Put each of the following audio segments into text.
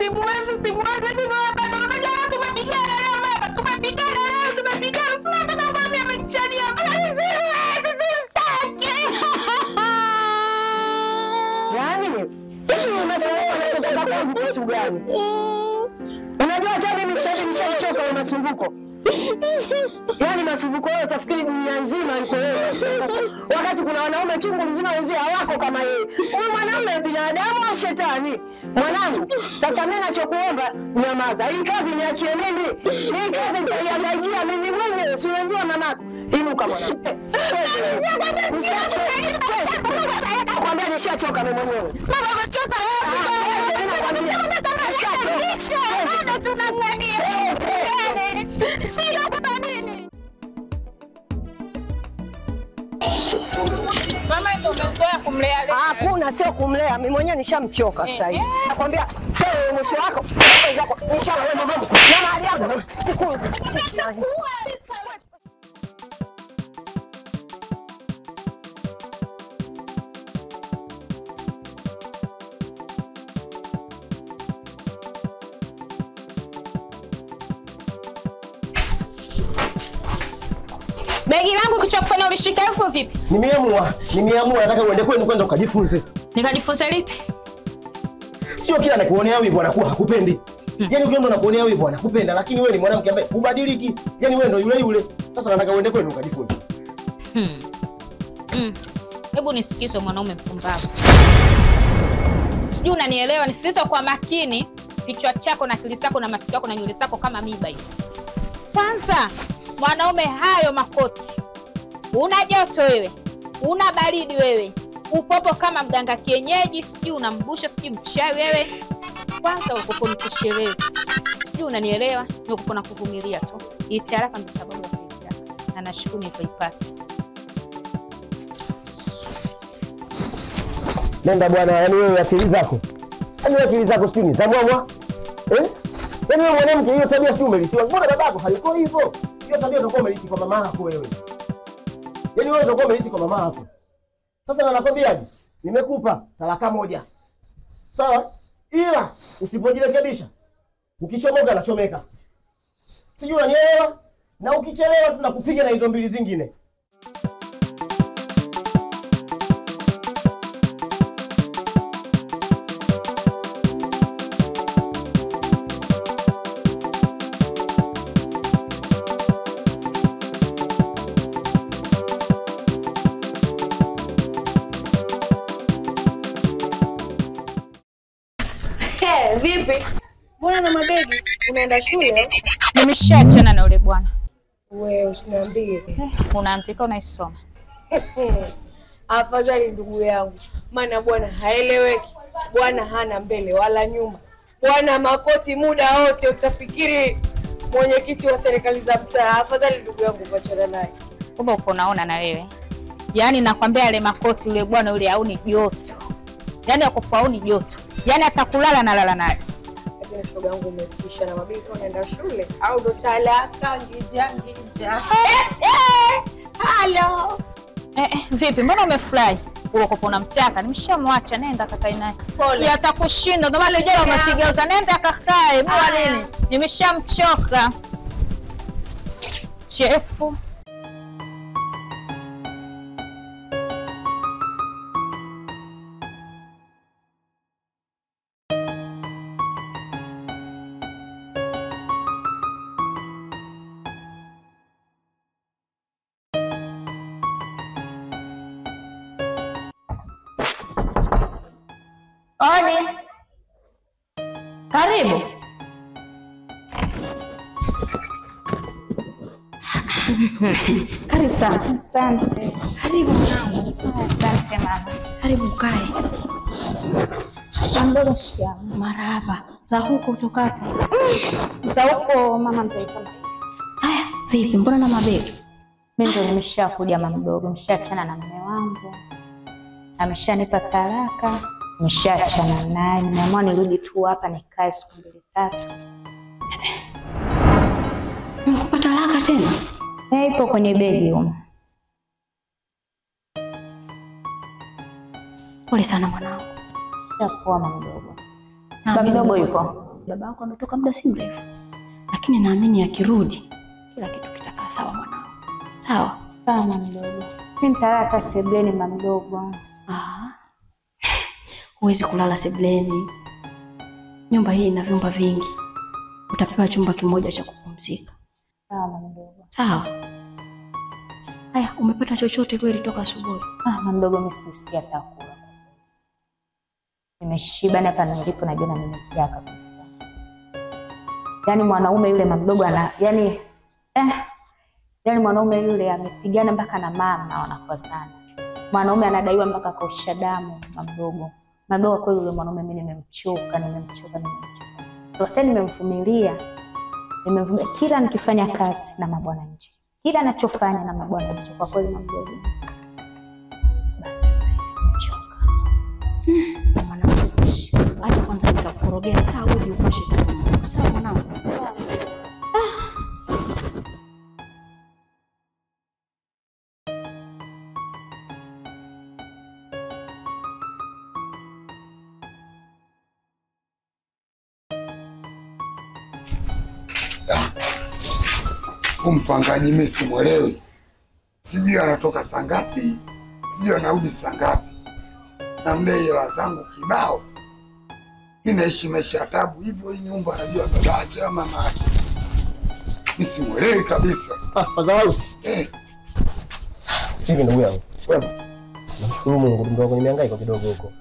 Simuwezi ni baba. Unajua tumepigana leo baba. Tumepigana. Sema baba mami amenichania. Yaani, hivi unasema unataka kwa kitu gani? Unajua hata mimi sasa nishachoka na masumbuko. Yaani masumbuko yote utafikiri dunia nzima yuko wewe. Wakati kuna wanaume chungu mzima wenzao hawako kama yeye. Huyu mwanamume binadamu au shetani? Mwanangu, sasa mimi nachokuomba nyamaza. Hii kazi niachie mimi. Hii kazi nitaiangalia mimi mwenyewe. Si unajua mamako. Inuka mwanangu. Nakwambia nishachoka mimi mwenyewe. Baba umechoka wewe. Bado tunang'ania. Shida kwa nini? Mama ndio umezoea kumlea leo. Hakuna, sio kumlea. Mimi mwenyewe nishamchoka sasa hivi. Nakwambia sasa mwisho wako nishamlea mama. Na mahali yako. Begi langu kichwa kufanya ulishika hivyo vipi? Nimeamua nataka uende kwenu kwenda ukajifunze. Nikajifunze lipi? Sio kila anakuonea wivu anakuwa hakupendi. Yaani ukiona anakuonea wivu anakupenda, lakini wewe ni mwanamke ambaye hubadiliki. Yaani wewe ndio yule yule. Sasa nataka uende kwenu ukajifunze. Hebu nisikize mwanaume mpumbavu. Sijui unanielewa, nisikize kwa makini. Kichwa chako na akili zako na masikio yako na nywele zako kama miba hivi. Kwanza, mwanaume hayo makoti. Una joto wewe. Una baridi wewe. Upopo kama mganga kienyeji, sijui unambusha, sijui mchawi wewe. Kwanza uko mkisherezi. Sijui unanielewa, ni uko na kuvumilia tu. Italaka ndio sababu ya kuitaka. Na nashukuru nilipoipata. Nenda bwana, yaani wewe akili zako. Yaani akili zako sio ni za mwa. Yaani wewe mwanamke hiyo tabia sio umelisiwa. Mbona babako haiko hivyo? Hiyo tabia utakuwa umelisi kwa mama yako wewe. Yaani wewe utakuwa umelisi kwa mama yako. Sasa nakwambiaje? Nimekupa talaka moja. Sawa? Ila usipojirekebisha ukichomoka nachomeka. Sijui unanielewa? Na ukichelewa tunakupiga na hizo mbili zingine. Vipi? Mbona na mabegi? Unaenda shule? Nimeshaachana na yule bwana. Wewe usiniambie. Unaandika unaisoma. Afadhali ndugu yangu. Maana bwana haeleweki. Bwana hana mbele wala nyuma. Bwana makoti muda wote utafikiri mwenyekiti wa serikali za mtaa. Afadhali ndugu yangu uachane naye. Kumbe uko naona na wewe. Yaani nakwambia yale makoti yule bwana yule hauni joto. Yaani akufauni joto. Yaani atakulala na lala naye. Lakini shoga yangu umetisha na mabegi unaenda shule au ndo talaka ngija. Hello. Vipi? Mbona umefurahi? Uko kuna mtaka, nimeshamwacha nenda kakae naye. Pole. Atakushinda ndio maana leo umepigeuza nenda kakae. Mbona nini? Nimeshamchoka. Chefu. Odi. Karibu. Karibu sana. Asante. Karibu mwanangu. Asante mama. Karibu kae. Ndio shikia. Marahaba. Za huko utokako? Za huko mama ndio kama. Haya, vipi? Mbona na mabegi? Mimi ndio nimeshakuja mama mdogo, nimeshaachana na mume wangu. Ameshanipa talaka. Nimeshaachana naye, nimeamua nirudi tu hapa nikae siku 2-3. Nimekupa talaka tena? Ipo kwenye begi huko. Pole sana mwanangu. Shakuwa mama mdogo. Baba mdogo yupo? Baba yako ametoka muda si mrefu. Lakini naamini akirudi kila kitu kitakaa sawa mwanangu. Sawa? Sawa mdogo. Mimi nitalala hata sebuleni mdogo. Huwezi kulala sebuleni. Nyumba hii ina vyumba vingi. Utapewa chumba kimoja cha kupumzika. Sawa mdogo. Sawa. Haya, umepata chochote kweli toka asubuhi? Mdogo, mimi sisikia takula. Nimeshiba hapa nilipo, najiona nimejaa kabisa. Yaani mwanaume yule mdogo yaani mwanaume yule amepigana mpaka na mama wanakosana. Mwanaume anadaiwa mpaka kausha damu mdogo. Mdogo kweli yule mwanaume mimi nimemchoka. Hata nimemvumilia kila nikifanya kazi na mabwana nje. Kila anachofanya na mabwana nje. Kwa kweli mdogo. Basi sasa nimechoka. Mwanangu, acha kwanza nikakurogea kaa uje upashe tu. Sawa mwanangu? Sawa. Mpangaji mimi simwelewi. Sijui anatoka saa ngapi, sijui anarudi saa ngapi. Na mdai hela zangu kibao. Mimi naishi maisha tabu hivyo, hii nyumba anajua baba yake ama mama yake. Mimi simwelewi kabisa. Fadhausi. Hivi ndugu yangu. Wewe. Namshukuru Mungu ndio nimehangaika kidogo huko.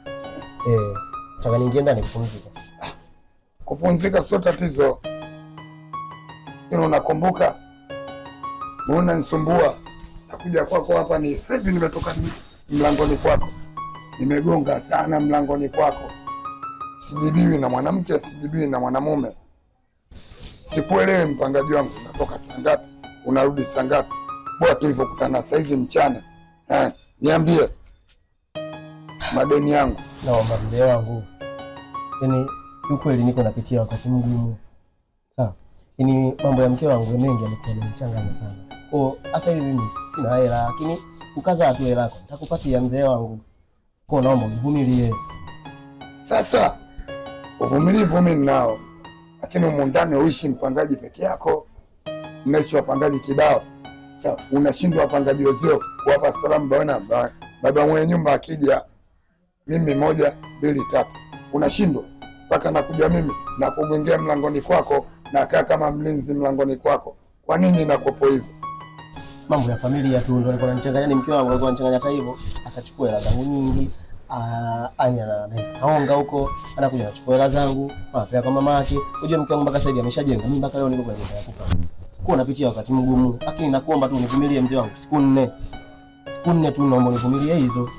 Nataka niingie ndani kupumzika. Kupumzika sio tatizo. Unakumbuka? Mbona nisumbua? Nakuja kwako hapa ni sasa hivi nimetoka mlangoni kwako. Nimegonga sana mlangoni kwako. Sijibiwi na mwanamke, sijibiwi na mwanamume. Sikuelewi mpangaji wangu, unatoka saa ngapi? Unarudi saa ngapi? Bora tulivyokutana saa hizi mchana. Niambie. Madeni yangu. Naomba mzee wangu. Yaani ukweli niko napitia wakati mgumu. Sawa. Yaani mambo ya mke wangu mengi yamekuwa yananichanganya sana. Sasa hivi mimi sina hela, lakini sikukaza tu hela yako. Nitakupatia mzee wangu. Kwa naomba univumilie. Sasa uvumilivu mimi nao. Lakini humu ndani uishi mpangaji peke yako. Mnaishi wapangaji kibao. Sasa unashindwa wapangaji wazio kuwapa salamu baba mwenye nyumba akija mimi 1, 2, 3. Unashindwa mpaka nakuja mimi na kugongea mlangoni kwako na kaa kama mlinzi mlangoni kwako. Kwa nini nakopo hivyo? Mambo ya familia tu ndio alikuwa ananichanganya. Mke wangu alikuwa ananichanganya hata hivyo, akachukua hela zangu nyingi. Anaonga huko, anakuja anachukua hela zangu, anapea kwa mama yake. Unajua mke wangu mpaka sasa hivi ameshajenga, mimi mpaka leo niko kwenye nyumba ya kukaa. Kwa napitia wakati mgumu, lakini nakuomba tu univumilie mzee wangu. Siku 4 tu naomba univumilie hizo.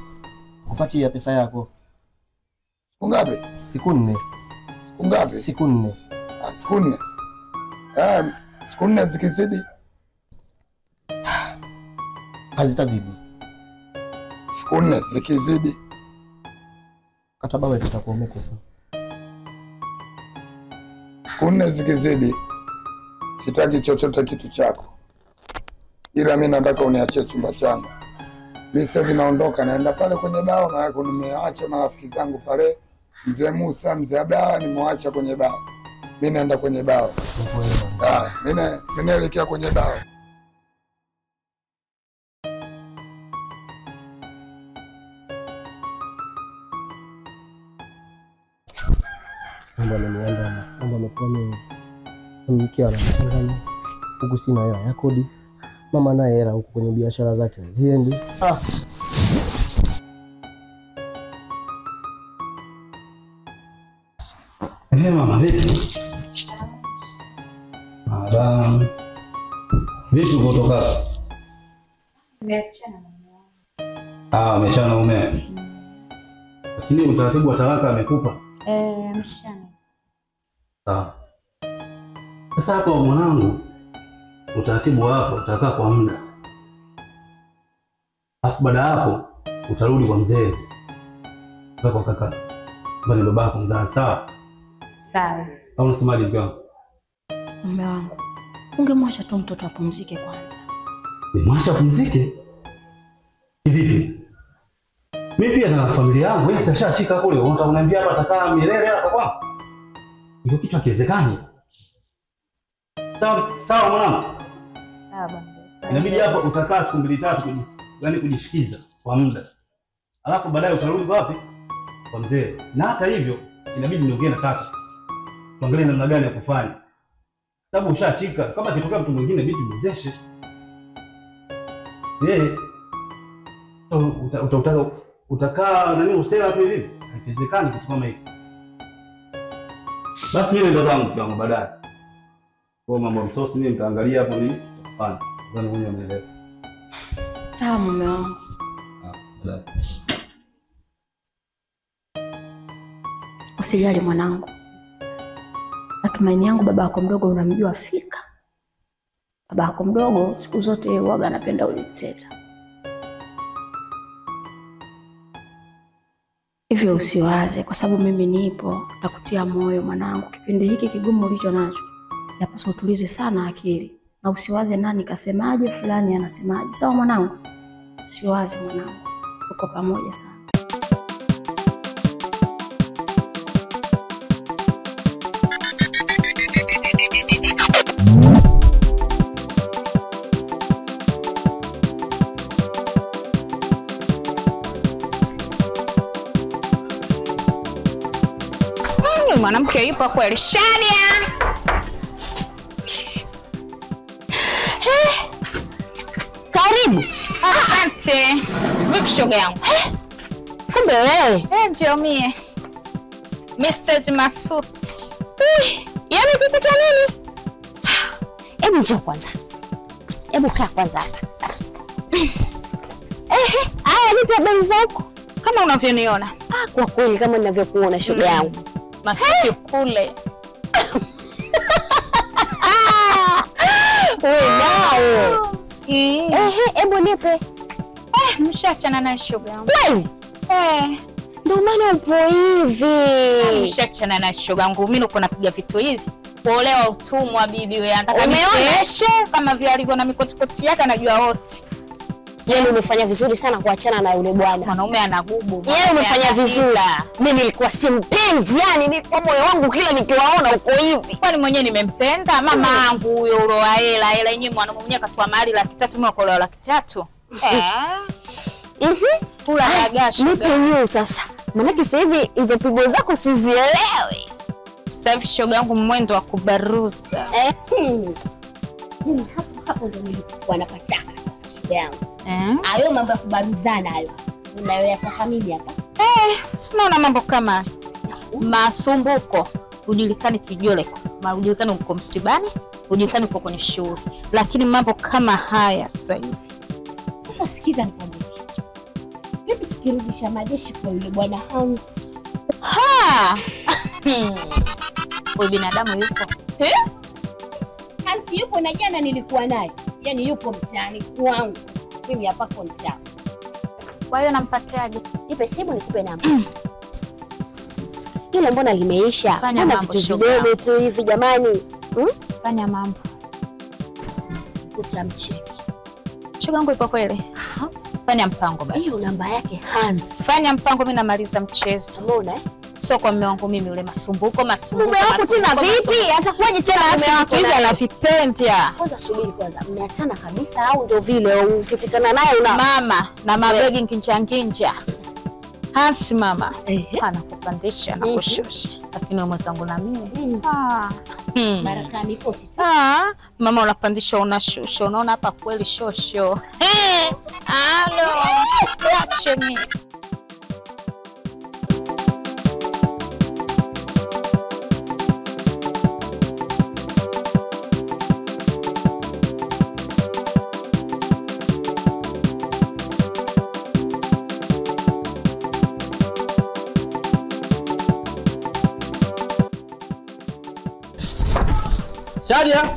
Kupatia pesa yako. Siku ngapi? Siku 4. Siku ngapi? Siku 4. Siku 4. Siku 4 zikizidi hazitazidi. Siku 4 zikizidi mkataba wetu utakuwa umekufa. Siku 4 zikizidi sitaki chochote kitu chako. Ila mimi nataka uniachie chumba changu. Mimi sasa naondoka naenda pale kwenye bao, na yako nimeacha marafiki zangu pale. Mzee Musa, Mzee Abdalla nimewaacha kwenye bao. Mimi naenda kwenye bao. Mimi naelekea kwenye bao. Mambo amekuwa mengi. Mke anachanganya. Huku sina hela ya kodi. Mama naye hela huku kwenye biashara zake ziendi. Mama vipi? Madam. Vipi kutoka? Nimeachana na mume wangu. Amechana mume. Lakini utaratibu wa talaka amekupa? Mshana. Sawa. Sasa hapo mwanangu, utaratibu wako utakaa kwa muda. Alafu baada hapo utarudi kwa mzee. Kwa kaka. Bali babako mzazi, sawa? Sawa. Au unasemaje mke wangu? Mume wangu, ungemwacha tu mtoto apumzike kwanza. Nimwacha apumzike? Hivi? Mimi pia na familia yangu, yeye ashachika kule. Unaniambia hapa atakaa milele hapa kwa? Iko kitu hakiwezekani. Sawa mwanangu. Sawa baba. Inabidi hapo utakaa siku 2-3 yaani kujishikiza kwa muda. Alafu baadaye utarudi wapi? Kwa mzee. Na hata hivyo inabidi niongee na kaka. Tuangalie namna gani ya kufanya. Sababu ushachika, kama kitokea mtu mwingine bidi mwezeshe. Utakaa nani usela tu hivi? Haiwezekani kitu kama hiki. Basi mimi ndo zangu kwa baadaye. Kwa mambo msosi nini nitaangalia hapo nini? Fanya. Ndio mwenyewe umeelewa. Sawa mume wangu. Usijali mwanangu. Matumaini yangu baba yako mdogo unamjua fika. Baba yako mdogo siku zote yeye huaga anapenda ulikteta. Hivyo usiwaze kwa sababu mimi nipo, nitakutia moyo mwanangu. Kipindi hiki kigumu ulicho nacho, yapaswa utulize sana akili. Na usiwaze nani kasemaje, fulani anasemaje. Sawa mwanangu? Usiwaze mwanangu. Tuko pamoja sana. Mwanamke yupo kweli. Shadia. Karibu. Asante. Vipi shoga yangu? Kumbe wewe. Ndio mie. Mrs. Masud. Yaani kupita nini? Hebu njoo kwanza. Hebu kaa kwanza hapa. Haya nipe habari zako. Kama unavyoniona. Kwa kweli kama ninavyokuona shoga yangu. Masud kule. Wewe nao. Hebu nipe. Mshaachana na shoga yangu. Ndio maana upo hivi. Mshaachana na shoga yangu. Mimi niko napiga vitu hivi. Kuolewa utumwa bibi wewe anataka nionyeshe kama vile alivyo na mikotikoti yake anajua wote. Yaani umefanya vizuri sana kuachana na yule bwana. Mwanaume anagubu. Yaani umefanya vizuri. Mimi nilikuwa simpendi, yani ni kwa moyo wangu kila nikiwaona uko hivi. Kwani mwenyewe nimempenda mama yangu huyo uloa hela yenyewe mwanamume mwenyewe akatoa mali 300 mimi akolewa 300. Kula gagasho. Nipe hiyo sasa. Maana sasa hivi hizo pigo zako sizielewi. Sasa hivi shoga yangu mwendo wa kubaruza. Mimi hapo ndo nilikuwa napataka sasa shoga yangu. Hayo mambo ya kubaruzana hayo. Unayoyafahamu hapa? Sinaona mambo kama masumbuko. Ujulikane kijole, ujulikane uko msibani, ujulikane uko kwenye shughuli. Lakini mambo kama haya sasa hivi. Sasa sikiza nikwambie kitu. Vipi tukirudisha majeshi kwa yule bwana Hans? Huyu binadamu yupo. Hans yupo na jana nilikuwa naye. Yaani yupo mtaani kwangu. Mimi hapa kwa mtaani. Kwa hiyo nampatiaje? Nipe simu nikupe namba. Ile mbona limeisha? Mbona vitu vidogo tu hivi jamani? Fanya mambo. Utamcheki. Shoga yangu ipo kweli? Fanya mpango basi. Hiyo namba yake Hans. Fanya mpango mimi namaliza mchezo. Umeona Sio kwa mume wangu mimi yule masumbuko. Mume wako tena vipi? Atakuwaje tena mume wako hivi anavipenda? Kwanza subiri kwanza. Mmeachana kabisa au ndio vile ukikutana naye una mama na mabegi nginja. Hasi mama. Anakupandisha na kushusha. Lakini mwenzangu na mimi. Baraka mikoti tu. Mama unapandisha unashusha. Unaona hapa kweli shosho. Halo. Acha mimi. Shadia.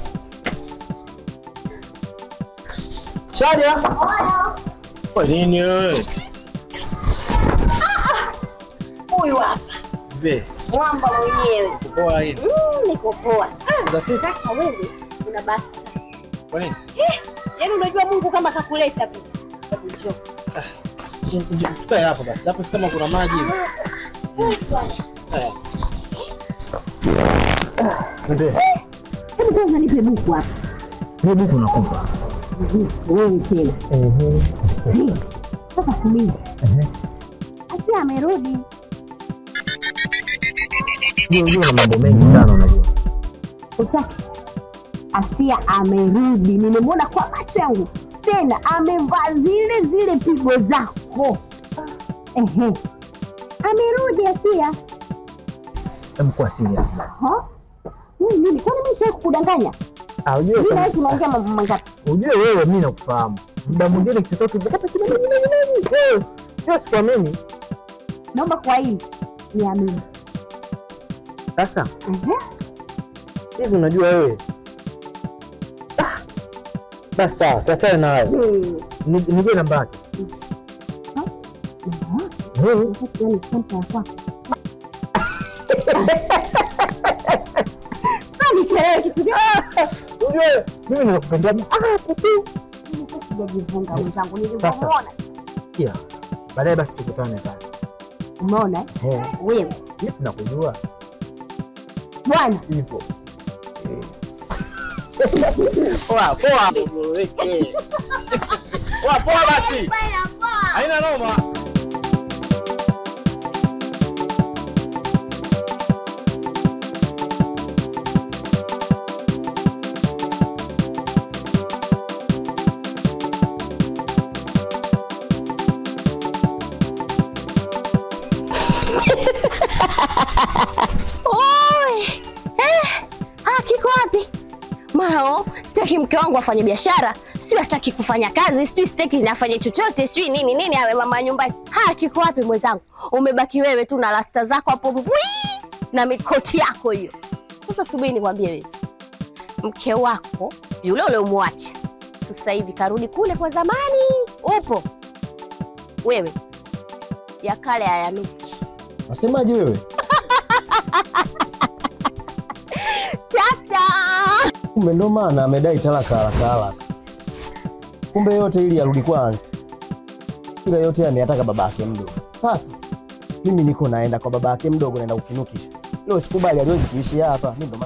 Shadia. Kwa nini wewe? Huyu hapa. Vipi? Mwamba mwenyewe. Poa hivi. Niko poa. Sasa wewe una bahati sana. Kwa nini? Yaani unajua Mungu kama kakuleta vipi? Hebu njoo. Tukae hapo basi. Hapo kama kuna maji hivi. Ndio. Hebu kwanza nipe buku hapa. Ni buku nakupa. Wewe tena. Sasa subiri. Asia amerudi. Ndio na mambo mengi sana unajua. Utaki. Asia amerudi. Nimemwona kwa macho yangu. Tena amevaa zile pigo zako. Amerudi Asia. Mko serious basi. Nini? Kwani mimi sio kukudanganya? Unajua Mimi naweza kuongea mambo mangapi? Unajua wewe mimi nakufahamu. Muda mwingine kitoto kipata kidogo wewe. Sio kwa mimi. Naomba kwa hili niamini. Sasa. Hivi unajua wewe. Basi sawa, sasa na wewe. Nije namba yake. Yani kanta ya kwako. Nichelewe kitu gani? Unajua mimi nakupenda. Kutu. Sijajivunga mwenzangu nilivyomuona. Kia. Baadaye basi tukutane pale. Umeona? Wewe. Mimi nakujua. Bwana. Ipo. Poa. Poa basi. Haina noma. Kiko wapi? Mara sitaki mke wangu afanye biashara, si hataki kufanya kazi, si sitaki nafanye chochote, si nini awe mama nyumbani. Kiko wapi mwenzangu? Umebaki wewe tu na rasta zako hapo na mikoti yako hiyo. Sasa subiri nikwambie wewe. Mke wako yule umwacha. Sasa hivi karudi kule kwa zamani. Upo. Wewe. Ya kale hayanuki. Nasemaje wewe? Tata. Kumbe ndo maana amedai talaka haraka. Kumbe yote ili arudi kwanza. Kila yote ameyataka babake mdogo. Sasa mimi niko naenda kwa babake mdogo naenda kukinukisha. Leo sikubali aliwezi kuishi hapa. Mimi ndo